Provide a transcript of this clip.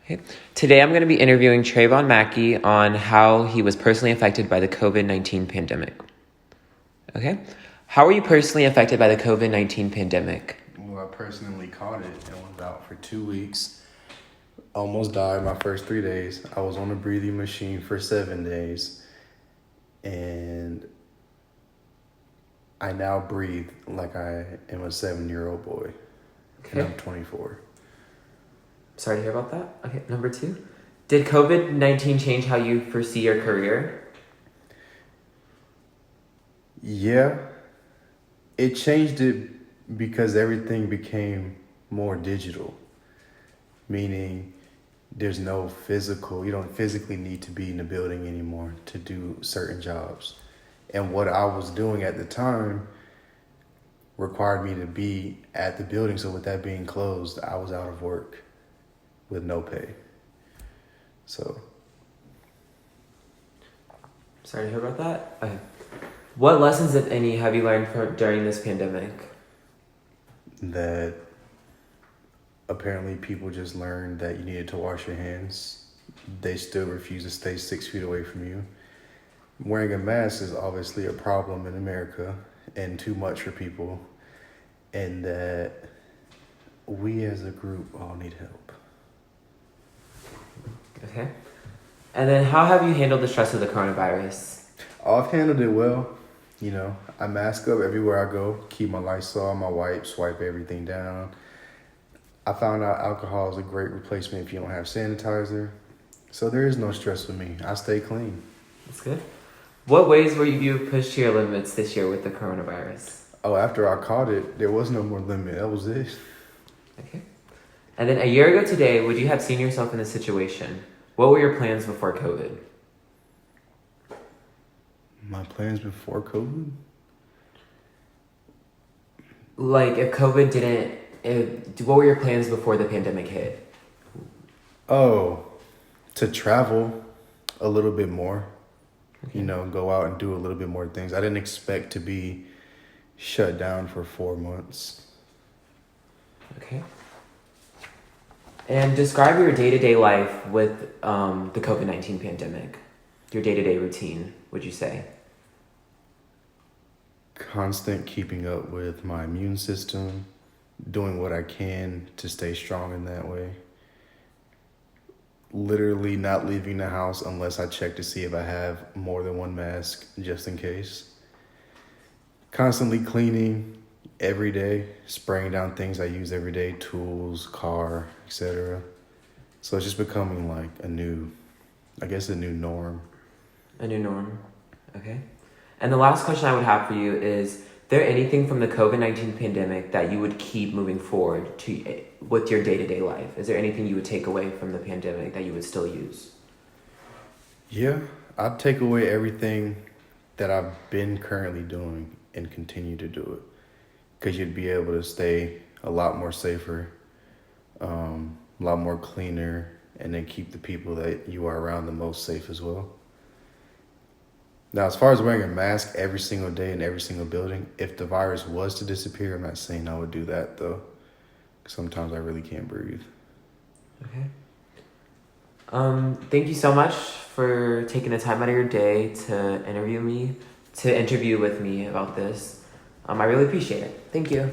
Okay. Today I'm going to be interviewing Trayvon Mackey on how he was personally affected by the COVID-19 pandemic. Okay. How were you personally affected by the COVID-19 pandemic? Well, I personally caught it and was out for 2 weeks. Almost died my first 3 days. I was on a breathing machine for 7 days. And I now breathe like I am a 7-year-old boy. Okay. And I'm 24. Sorry to hear about that. Okay, number 2. Did COVID-19 change how you foresee your career? Yeah. It changed it because everything became more digital. Meaning there's no physical, you don't physically need to be in the building anymore to do certain jobs. And what I was doing at the time required me to be at the building. So with that being closed, I was out of work with no pay. So. Sorry to hear about that. Okay. What lessons, if any, have you learned during this pandemic? That apparently people just learned that you needed to wash your hands. They still refuse to stay 6 feet away from you. Wearing a mask is obviously a problem in America and too much for people. And that we as a group all need help. Okay. And then how have you handled the stress of the coronavirus? I've handled it well. You know, I mask up everywhere I go, keep my Lysol, my wipes, wipe everything down. I found out alcohol is a great replacement if you don't have sanitizer. So there is no stress with me. I stay clean. That's good. What ways were you pushed to your limits this year with the coronavirus? Oh, after I caught it, there was no more limit. That was it. Okay. And then a year ago today, would you have seen yourself in this situation? What were your plans before COVID? My plans before COVID? Like, if COVID what were your plans before the pandemic hit? Oh, to travel a little bit more. Okay. You know, go out and do a little bit more things. I didn't expect to be shut down for 4 months. Okay. And describe your day-to-day life with the COVID-19 pandemic. Your day-to-day routine, would you say? Constant keeping up with my immune system, doing what I can to stay strong in that way. Literally not leaving the house unless I check to see if I have more than one mask, just in case. Constantly cleaning every day, spraying down things I use every day, tools, car, etc. So it's just becoming like a new norm. A new norm. Okay. And the last question I would have for you is there anything from the COVID-19 pandemic that you would keep moving forward with your day-to-day life? Is there anything you would take away from the pandemic that you would still use? Yeah, I'd take away everything that I've been currently doing and continue to do it. Because you'd be able to stay a lot more safer, a lot more cleaner, and then keep the people that you are around the most safe as well. Now, as far as wearing a mask every single day in every single building, if the virus was to disappear, I'm not saying I would do that, though. Sometimes I really can't breathe. Okay. Thank you so much for taking the time out of your day to interview with me about this. I really appreciate it. Thank you.